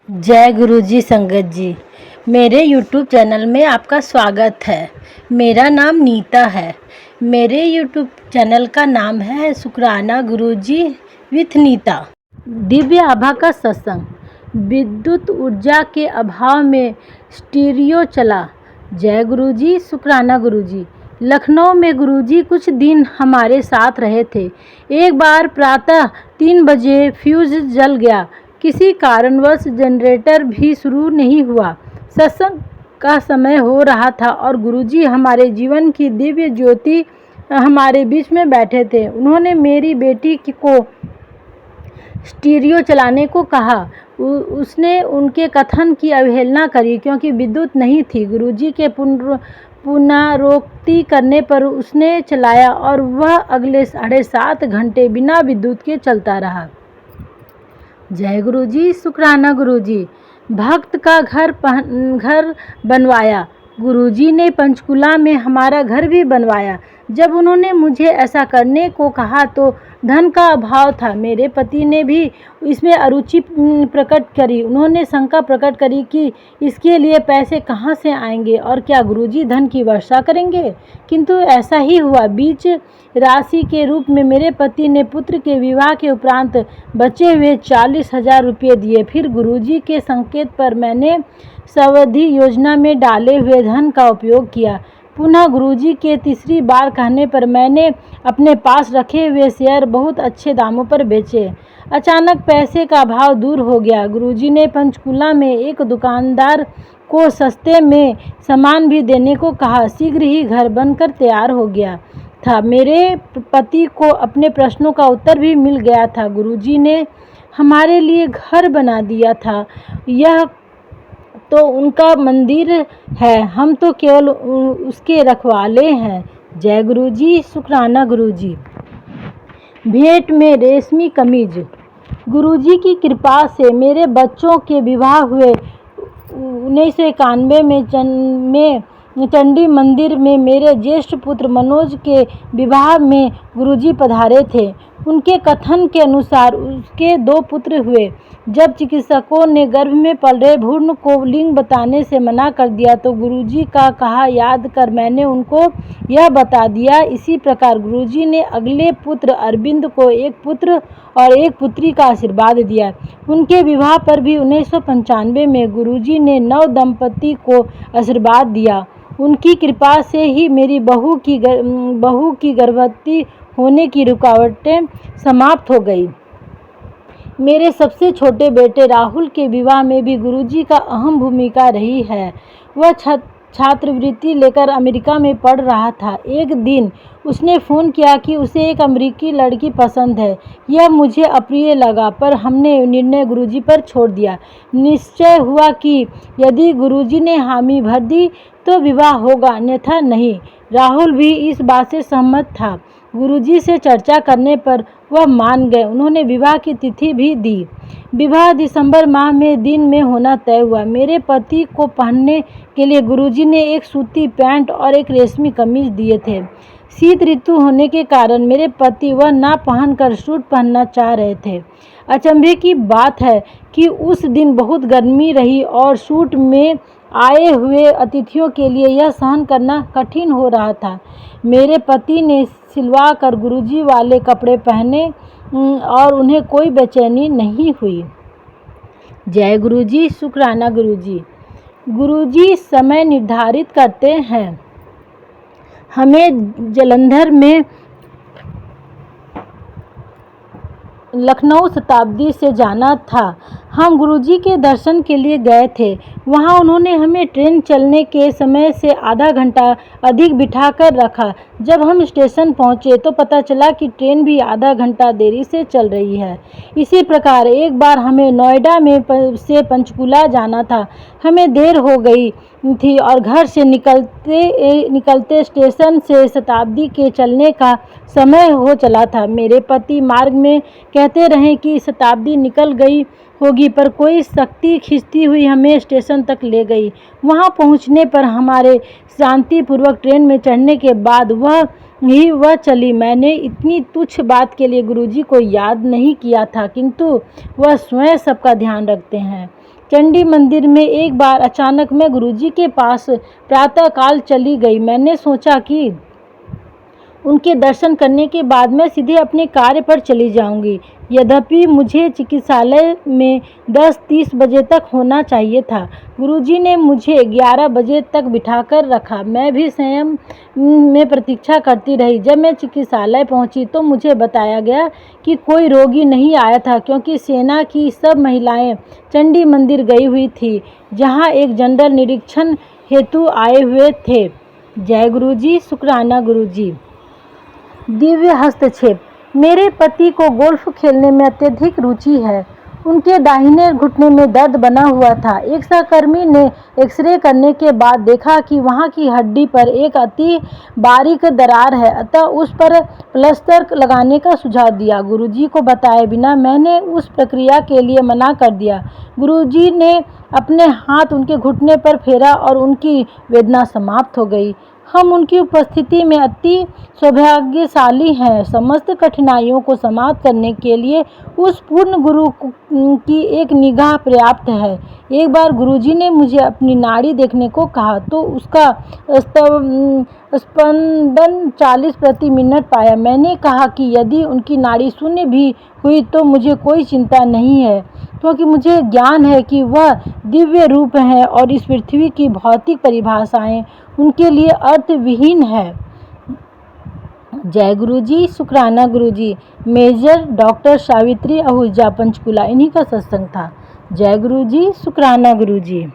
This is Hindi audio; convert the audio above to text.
जय गुरु जी संगत जी। मेरे YouTube चैनल में आपका स्वागत है। मेरा नाम नीता है। मेरे YouTube चैनल का नाम है शुक्राना गुरुजी विथ नीता। दिव्य आभा का सत्संग। विद्युत ऊर्जा के अभाव में स्टीरियो चला। जय गुरुजी शुक्राना गुरुजी। लखनऊ में गुरुजी कुछ दिन हमारे साथ रहे थे। एक बार प्रातः 3 बजे फ्यूज जल गया। किसी कारणवश जनरेटर भी शुरू नहीं हुआ। सत्संग का समय हो रहा था और गुरुजी हमारे जीवन की दिव्य ज्योति हमारे बीच में बैठे थे। उन्होंने मेरी बेटी को स्टीरियो चलाने को कहा। उसने उनके कथन की अवहेलना करी क्योंकि विद्युत नहीं थी। गुरुजी के पुनरोक्ति करने पर उसने चलाया और वह अगले 7.5 घंटे बिना विद्युत के चलता रहा। जय गुरुजी शुक्राना गुरुजी। भक्त का घर बनवाया। गुरुजी ने पंचकुला में हमारा घर भी बनवाया। जब उन्होंने मुझे ऐसा करने को कहा तो धन का अभाव था। मेरे पति ने भी इसमें अरुचि प्रकट करी। उन्होंने शंका प्रकट करी कि इसके लिए पैसे कहाँ से आएंगे और क्या गुरुजी धन की वर्षा करेंगे। किंतु ऐसा ही हुआ। बीच राशि के रूप में मेरे पति ने पुत्र के विवाह के उपरांत बचे हुए 40,000 रुपये दिए। फिर गुरुजी के संकेत पर मैंने सावधि योजना में डाले हुए धन का उपयोग किया। पुनः गुरुजी के तीसरी बार कहने पर मैंने अपने पास रखे हुए शेयर बहुत अच्छे दामों पर बेचे। अचानक पैसे का अभाव दूर हो गया। गुरुजी ने पंचकुला में एक दुकानदार को सस्ते में सामान भी देने को कहा। शीघ्र ही घर बनकर तैयार हो गया था। मेरे पति को अपने प्रश्नों का उत्तर भी मिल गया था। गुरुजी ने हमारे लिए घर बना दिया था। यह तो उनका मंदिर है, हम तो केवल उसके रखवाले हैं। जय गुरुजी शुक्राना गुरुजी। भेंट में रेशमी कमीज। गुरुजी की कृपा से मेरे बच्चों के विवाह हुए। 1991 में चंडी मंदिर में मेरे ज्येष्ठ पुत्र मनोज के विवाह में गुरुजी पधारे थे। उनके कथन के अनुसार उसके 2 पुत्र हुए। जब चिकित्सकों ने गर्भ में पल रहे भ्रूण को लिंग बताने से मना कर दिया तो गुरुजी का कहा याद कर मैंने उनको यह बता दिया। इसी प्रकार गुरुजी ने अगले पुत्र अरविंद को एक पुत्र और एक पुत्री का आशीर्वाद दिया। उनके विवाह पर भी 1995 में गुरुजी ने नव दंपति को आशीर्वाद दिया। उनकी कृपा से ही मेरी बहू की गर्भवती होने की रुकावटें समाप्त हो गई। मेरे सबसे छोटे बेटे राहुल के विवाह में भी गुरुजी का अहम भूमिका रही है। वह छात्रवृत्ति लेकर अमेरिका में पढ़ रहा था। एक दिन उसने फ़ोन किया कि उसे एक अमेरिकी लड़की पसंद है। यह मुझे अप्रिय लगा पर हमने निर्णय गुरुजी पर छोड़ दिया। निश्चय हुआ कि यदि गुरुजी ने हामी भर दी तो विवाह होगा, अन्यथा नहीं। राहुल भी इस बात से सहमत था। गुरुजी से चर्चा करने पर वह मान गए। उन्होंने विवाह की तिथि भी दी। विवाह दिसंबर माह में दिन में होना तय हुआ। मेरे पति को पहनने के लिए गुरुजी ने एक सूती पैंट और एक रेशमी कमीज दिए थे। शीत ऋतु होने के कारण मेरे पति वह ना पहनकर सूट पहनना चाह रहे थे। अचंभे की बात है कि उस दिन बहुत गर्मी रही और सूट में आए हुए अतिथियों के लिए यह सहन करना कठिन हो रहा था। मेरे पति ने सिलवा कर गुरुजी वाले कपड़े पहने और उन्हें कोई बेचैनी नहीं हुई। जय गुरुजी शुक्राना गुरुजी। गुरुजी समय निर्धारित करते हैं। हमें जालंधर में लखनऊ शताब्दी से जाना था। हम गुरुजी के दर्शन के लिए गए थे। वहाँ उन्होंने हमें ट्रेन चलने के समय से आधा घंटा अधिक बिठाकर रखा। जब हम स्टेशन पहुँचे तो पता चला कि ट्रेन भी आधा घंटा देरी से चल रही है। इसी प्रकार एक बार हमें नोएडा से पंचकुला जाना था। हमें देर हो गई थी और घर से निकलते स्टेशन से शताब्दी के चलने का समय हो चला था। मेरे पति मार्ग में कहते रहे कि शताब्दी निकल गई होगी पर कोई शक्ति खींचती हुई हमें स्टेशन तक ले गई। वहां पहुंचने पर हमारे शांतिपूर्वक ट्रेन में चढ़ने के बाद वह चली। मैंने इतनी तुच्छ बात के लिए गुरुजी को याद नहीं किया था, किंतु वह स्वयं सबका ध्यान रखते हैं। चंडी मंदिर में एक बार अचानक मैं गुरुजी के पास प्रातःकाल चली गई। मैंने सोचा कि उनके दर्शन करने के बाद मैं सीधे अपने कार्य पर चली जाऊंगी। यद्यपि मुझे चिकित्सालय में 10:30 बजे तक होना चाहिए था। गुरुजी ने मुझे 11 बजे तक बिठाकर रखा। मैं भी संयम में प्रतीक्षा करती रही। जब मैं चिकित्सालय पहुंची तो मुझे बताया गया कि कोई रोगी नहीं आया था, क्योंकि सेना की सब महिलाएं चंडी मंदिर गई हुई थी, जहां एक जनरल निरीक्षण हेतु आए हुए थे। जय गुरुजी, शुक्राना गुरुजी। दिव्य हस्तक्षेप। मेरे पति को गोल्फ खेलने में अत्यधिक रुचि है। उनके दाहिने घुटने में दर्द बना हुआ था। एक सहकर्मी ने एक्सरे करने के बाद देखा कि वहां की हड्डी पर एक अति बारीक दरार है, अतः उस पर प्लास्टर लगाने का सुझाव दिया। गुरुजी को बताए बिना मैंने उस प्रक्रिया के लिए मना कर दिया। गुरुजी ने अपने हाथ उनके घुटने पर फेरा और उनकी वेदना समाप्त हो गई। हम उनकी उपस्थिति में अति सौभाग्यशाली हैं। समस्त कठिनाइयों को समाप्त करने के लिए उस पूर्ण गुरु की एक निगाह पर्याप्त है। एक बार गुरुजी ने मुझे अपनी नाड़ी देखने को कहा तो उसका स्पंदन 40 प्रति मिनट पाया। मैंने कहा कि यदि उनकी नाड़ी शून्य भी हुई तो मुझे कोई चिंता नहीं है, क्योंकि मुझे ज्ञान है कि वह दिव्य रूप हैं और इस पृथ्वी की भौतिक परिभाषाएं उनके लिए अर्थविहीन है। जय गुरुजी, शुक्राना गुरुजी। Major doctor Savitri Ahuja, Panchkula. इन्हीं का सत्संग था। जय गुरुजी, शुक्राना गुरुजी।